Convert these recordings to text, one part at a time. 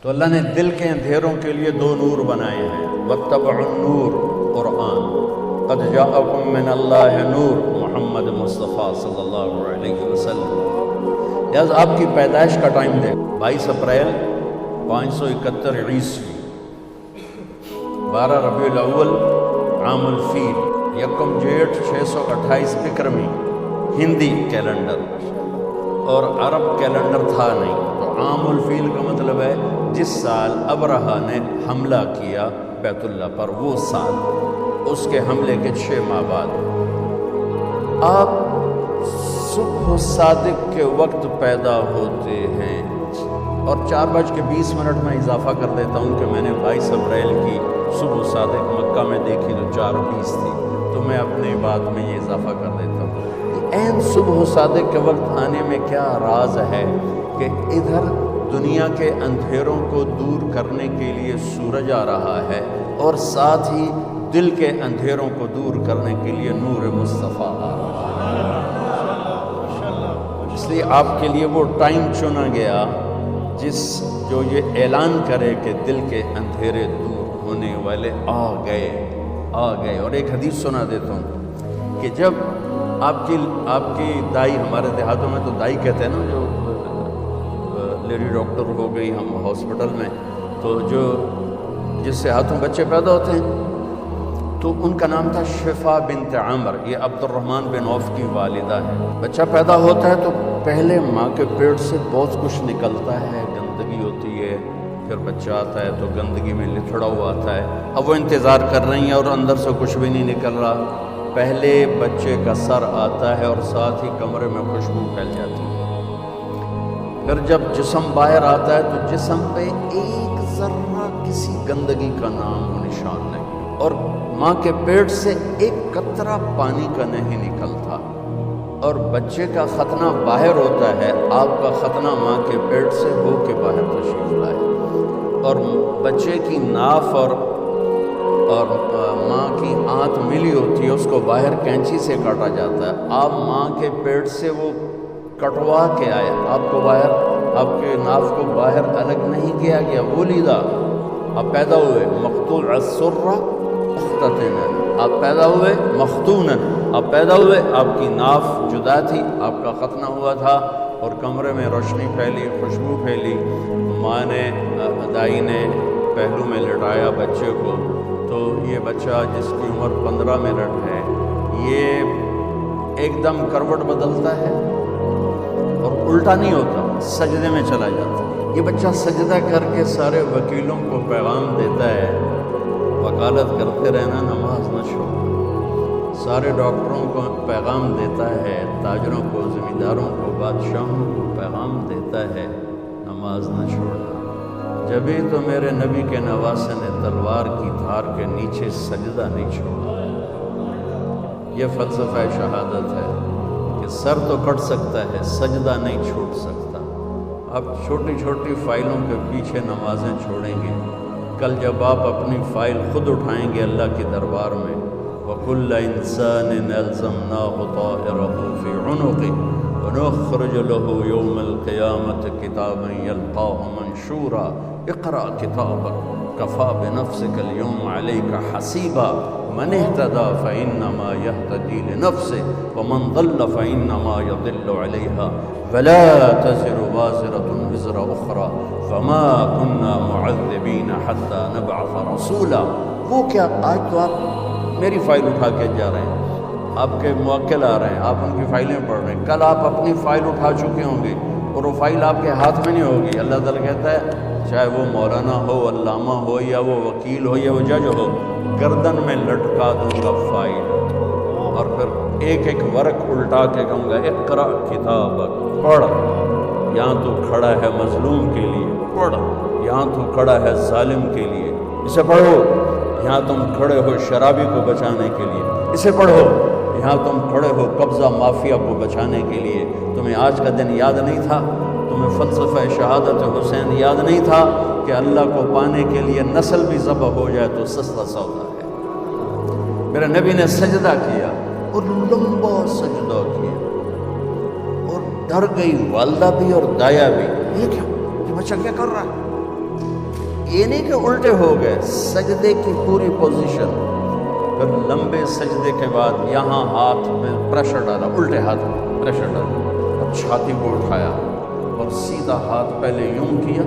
تو اللہ نے دل کے اندھیروں کے لیے دو نور بنائے ہیں، واتبعوا النور قرآن، قد جاءکم من اللہ نور محمد مصطفیٰ صلی اللہ علیہ وسلم۔ لہذا آپ کی پیدائش کا ٹائم دے 22 اپریل 571 عیسوی، 12 ربیع الاول عام الفیل، 1 جیٹھ 628 بکرمی ہندی کیلنڈر، اور عرب کیلنڈر تھا نہیں، تو عام الفیل کا مطلب ہے جس سال ابرہہ نے حملہ کیا بیت اللہ پر، وہ سال، اس کے حملے کے 6 ماہ بعد۔ آپ صبح صادق کے وقت پیدا ہوتے ہیں، اور 4:20 میں اضافہ کر دیتا ہوں کہ میں نے 22 اپریل کی صبح صادق مکہ میں دیکھی تو 4:20 تھی، تو میں اپنی بات میں یہ اضافہ کر دیتا ہوں۔ عین صبح صادق کے وقت آنے میں کیا راز ہے کہ ادھر دنیا کے اندھیروں کو دور کرنے کے لیے سورج آ رہا ہے، اور ساتھ ہی دل کے اندھیروں کو دور کرنے کے لیے نور مصطفیٰ آ رہا ہے۔ اس لیے آپ کے لیے وہ ٹائم چنا گیا جو یہ اعلان کرے کہ دل کے اندھیرے دور ہونے والے آ گئے۔ اور ایک حدیث سنا دیتا ہوں کہ جب آپ کی دائی، ہمارے دیہاتوں میں تو دائی کہتے ہیں نا، جو لیڈی ڈاکٹر ہو گئی ہم ہاسپٹل میں، تو جس سے ہاتھوں بچے پیدا ہوتے ہیں، تو ان کا نام تھا شفا بنت عامر، یہ عبد الرحمن بن عوف کی والدہ ہے۔ بچہ پیدا ہوتا ہے تو پہلے ماں کے پیٹ سے بہت کچھ نکلتا ہے، گندگی ہوتی ہے، پھر بچہ آتا ہے تو گندگی میں لتھڑا ہوا آتا ہے۔ اب وہ انتظار کر رہی ہیں اور اندر سے کچھ بھی نہیں نکل رہا۔ پہلے بچے کا سر آتا ہے اور ساتھ ہی کمرے میں خوشبو پھیل جاتی ہے۔ پھر جب جسم باہر آتا ہے تو جسم پہ ایک ذرہ کسی گندگی کا نام و نشان نہیں، اور ماں کے پیٹ سے ایک قطرہ پانی کا نہیں نکلتا، اور بچے کا ختنہ باہر ہوتا ہے۔ آپ کا ختنہ ماں کے پیٹ سے ہو کے باہر تشریف لائے، اور بچے کی ناف اور ماں کی آنت ملی ہوتی ہے، اس کو باہر کینچی سے کاٹا جاتا ہے۔ آپ ماں کے پیٹ سے وہ کٹوا کے آئے، آپ کے ناف کو باہر الگ نہیں کیا گیا، وہ لیدہ آپ پیدا ہوئے مقتوع السرہ مختتنا، آپ پیدا ہوئے مختونا، آپ پیدا ہوئے، آپ کی ناف جدا تھی، آپ کا ختنہ ہوا تھا، اور کمرے میں روشنی پھیلی، خوشبو پھیلی۔ ماں نے، دائی نے پہلو میں لٹایا بچے کو، تو یہ بچہ جس کی عمر 15 منٹ ہے، یہ ایک دم کروٹ بدلتا ہے اور الٹا نہیں ہوتا، سجدے میں چلا جاتا ہے۔ یہ بچہ سجدہ کر کے سارے وکیلوں کو پیغام دیتا ہے، وکالت کرتے رہنا، نماز نہ چھوڑنا۔ سارے ڈاکٹروں کو پیغام دیتا ہے، تاجروں کو، زمینداروں کو، بادشاہوں کو پیغام دیتا ہے، نماز نہ چھوڑنا۔ جبھی تو میرے نبی کے نواسے نے تلوار کی دھار کے نیچے سجدہ نہیں چھوڑا۔ یہ فلسفہ شہادت ہے کہ سر تو کٹ سکتا ہے، سجدہ نہیں چھوڑ سکتا۔ آپ چھوٹی چھوٹی فائلوں کے پیچھے نمازیں چھوڑیں گے، کل جب آپ اپنی فائل خود اٹھائیں گے اللہ کے دربار میں، وَكُلَّ إِنسَانٍ أَلْزَمْنَاهُ طَائِرَهُ فِي عُنُقِهِ وَنُخْرِجُ لَهُ يَوْمَ الْقِيَامَةِ كِتَابًا يَلْقَاهُ مَنشُورًا اقرأ كتابك كفى بنفسك اليوم عليك حسيبا من اهتدى فإنما يهتدي لنفسه ومن ضل فإنما يضل عليها ولا تزر وازرة وزر أخرى فما كنا معذبين حتى نبعث رسولا۔ وہ کیا، آج تو آپ میری فائل اٹھا کے جا رہے ہیں، آپ کے موکل آ رہے ہیں، آپ ان کی فائلیں پڑھ رہے ہیں، کل آپ اپنی فائل اٹھا چکے ہوں گے اور وہ فائل آپ کے ہاتھ میں نہیں ہوگی۔ اللہ تعالیٰ کہتا ہے چاہے وہ مولانا ہو، علامہ ہو، یا وہ وکیل ہو، یا وہ جج ہو، گردن میں لٹکا دوں گا فائل، اور پھر ایک ایک ورق الٹا کے کہوں گا اقرأ کتابک، پڑھ۔ یہاں تو کھڑا ہے مظلوم کے لیے، پڑھ۔ یہاں تو کھڑا ہے ظالم کے لیے، اسے پڑھو۔ یہاں تم کھڑے ہو شرابی کو بچانے کے لیے، اسے پڑھو۔ یہاں تم کھڑے ہو قبضہ مافیا کو بچانے کے لیے، تمہیں آج کا دن یاد نہیں تھا؟ تمہیں فلسفہ شہادت حسین یاد نہیں تھا کہ اللہ کو پانے کے لیے نسل بھی ذبح ہو جائے تو سستا سودا ہے؟ میرے نبی نے سجدہ کیا، اور لمبا سجدہ کیا، اور ڈر گئی والدہ بھی اور دایا بھی، یہ کیا، یہ بچہ کیا کر رہا ہے؟ یہ نہیں کہ الٹے ہو گئے، سجدے کی پوری پوزیشن، پھر لمبے سجدے کے بعد یہاں ہاتھ میں پریشر ڈالا، الٹے ہاتھ میں پریشر ڈالا اور چھاتی کو اٹھایا اور سیدھا ہاتھ پہلے یوں کیا،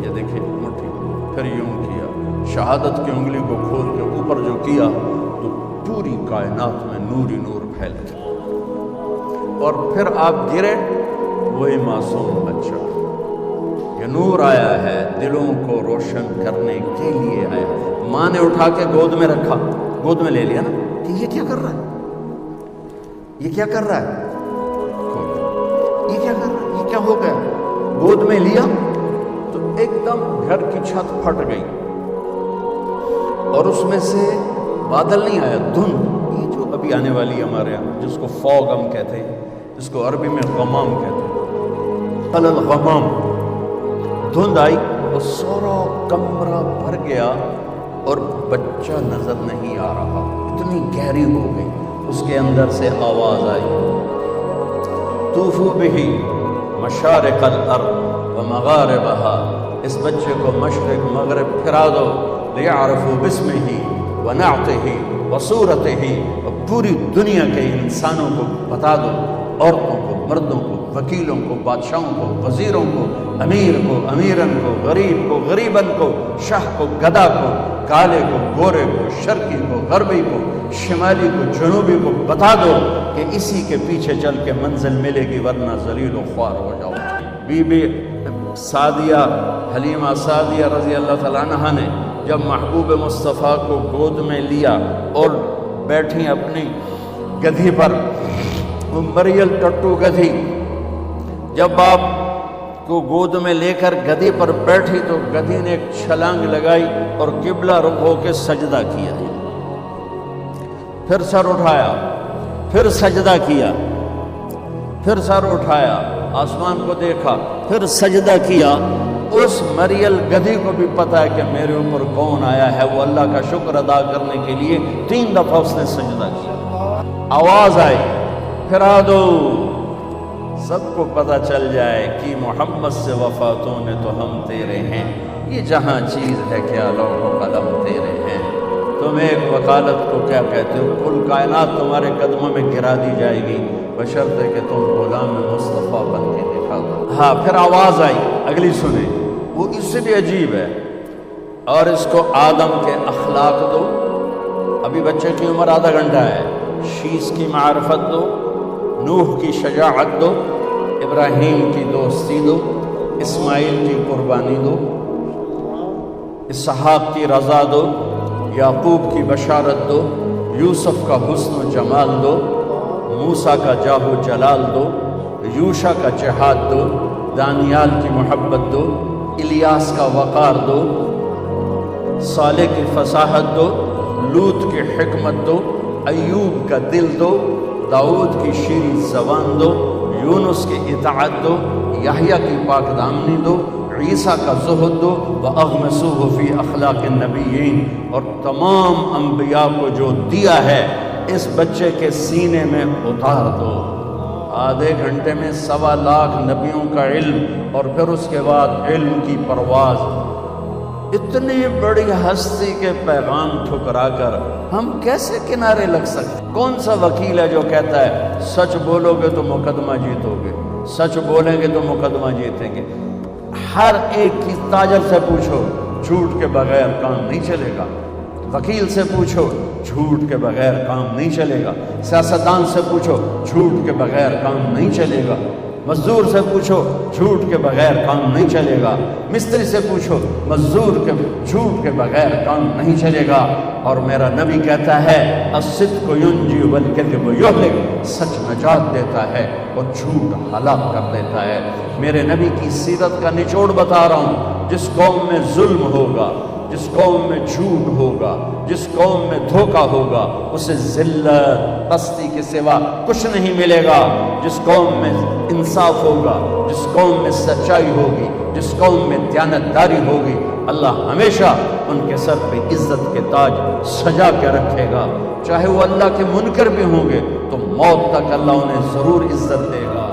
یہ دیکھیں مٹھی، پھر یوں کیا، شہادت کی انگلی کو کھول کے اوپر جو کیا تو پوری کائنات میں نور ہی نور پھیل گیا، اور پھر آپ گرے، وہی معصوم بچہ، یہ نور آیا ہے دلوں کو روشن کرنے کے لیے آیا۔ ماں نے اٹھا کے گود میں رکھا، گود میں لے لیا نا کہ یہ کیا کر رہا ہے، یہ کیا کر رہا ہے، یہ کیا کر رہا ہے، یہ کیا ہو گیا، گود میں لیا تو ایک دم گھر کی چھت پھٹ گئی اور اس میں سے بادل نہیں آیا، دھند، یہ جو ابھی آنے والی ہمارے یہاں جس کو فوگ ہم کہتے ہیں، جس کو عربی میں غمام کہتے ہیں، قل الغمام، دھند آئی اور سارا کمرہ بھر گیا اور بچہ نظر نہیں آ رہا، اتنی گہری ہو گئی، اس کے اندر سے آواز آئی، طوفوا بہ مشارق الارض ومغاربہا، اس بچے کو مشرق مغرب پھرا دو، لیعرفوا باسمہ ونعتہ وصورتہ، اور پوری دنیا کے انسانوں کو بتا دو، عورتوں کو، مردوں کو، وکیلوں کو، بادشاہوں کو، وزیروں کو، امیر کو، امیرن کو، غریب کو، غریبن کو، شاہ کو، گدا کو، کالے کو، گورے کو، شرقی کو، غربی کو، شمالی کو، جنوبی کو بتا دو کہ اسی کے پیچھے چل کے منزل ملے گی، ورنہ ذلیل و خوار ہو جاؤ۔ بی بی سعدیہ، حلیمہ سعدیہ رضی اللہ تعالیٰ عنہ نے جب محبوب مصطفیٰ کو گود میں لیا اور بیٹھی اپنی گدھی پر، وہ مریل ٹٹو گدھی، جب آپ کو گود میں لے کر گدھی پر بیٹھی تو گدھی نے ایک چھلانگ لگائی اور قبلہ رخ ہو کے سجدہ کیا، پھر سر اٹھایا، پھر سجدہ کیا، پھر سر اٹھایا، آسمان کو دیکھا، پھر سجدہ کیا۔ اس مریل گدھی کو بھی پتا ہے کہ میرے اوپر کون آیا ہے، وہ اللہ کا شکر ادا کرنے کے لیے 3 دفعہ اس نے سجدہ کیا۔ آواز آئی، پھرا دو، سب کو پتہ چل جائے کہ محمد سے وفاتوں نے تو ہم تیرے ہیں، یہ جہاں چیز ہے کیا لوح و قلم تیرے ہیں، تم ایک وکالت کو کیا کہتے ہو، کل کائنات تمہارے قدموں میں گرا دی جائے گی، بشرطے کہ تم غلام مصطفیٰ بن کے دکھا دو۔ ہاں پھر آواز آئی، اگلی سنیں، وہ اس سے بھی عجیب ہے، اور اس کو آدم کے اخلاق دو، ابھی بچے کی عمر آدھا گھنٹہ ہے، شیش کی معرفت دو، نوح کی شجاعت دو، ابراہیم کی دوستی دو، اسماعیل کی قربانی دو، اسحاق کی رضا دو، یعقوب کی بشارت دو، یوسف کا حسن و جمال دو، موسیٰ کا جاہ و جلال دو، یوشع کا جہاد دو، دانیال کی محبت دو، الیاس کا وقار دو، صالح کی فصاحت دو، لوط کی حکمت دو، ایوب کا دل دو، داؤد کی شیریں زبان دو، یونس کی اطاعت دو، یحییٰ کی پاک دامنی دو، عیسیٰ کا زہد دو، وَأَغْمَسُوهُ فِي أَخْلَاقِ النَّبِيِّينَ، اور تمام انبیاء کو جو دیا ہے اس بچے کے سینے میں اتار دو۔ آدھے گھنٹے میں 1.25 لاکھ نبیوں کا علم، اور پھر اس کے بعد علم کی پرواز، اتنی بڑی ہستی کے پیغام ٹھکرا کر ہم کیسے کنارے لگ سکتے؟ کون سا وکیل ہے جو کہتا ہے سچ بولو گے تو مقدمہ جیتو گے، سچ بولیں گے تو مقدمہ جیتیں گے؟ ہر ایک کی تاجر سے پوچھو، جھوٹ کے بغیر کام نہیں چلے گا، وکیل سے پوچھو، جھوٹ کے بغیر کام نہیں چلے گا، سیاستدان سے پوچھو، جھوٹ کے بغیر کام نہیں چلے گا، مزدور سے پوچھو، جھوٹ کے بغیر کام نہیں چلے گا، مستری سے پوچھو، جھوٹ کے بغیر کام نہیں چلے گا۔ اور میرا نبی کہتا ہے الصدق ینجی والکذب یہلک، سچ نجات دیتا ہے اور جھوٹ ہلاک کر دیتا ہے۔ میرے نبی کی سیرت کا نچوڑ بتا رہا ہوں، جس قوم میں ظلم ہوگا، جس قوم میں جھوٹ ہوگا، جس قوم میں دھوکہ ہوگا، اسے ذلت پستی کے سوا کچھ نہیں ملے گا۔ جس قوم میں انصاف ہوگا، جس قوم میں سچائی ہوگی، جس قوم میں دیانتداری ہوگی، اللہ ہمیشہ ان کے سر پہ عزت کے تاج سجا کے رکھے گا۔ چاہے وہ اللہ کے منکر بھی ہوں گے تو موت تک اللہ انہیں ضرور عزت دے گا۔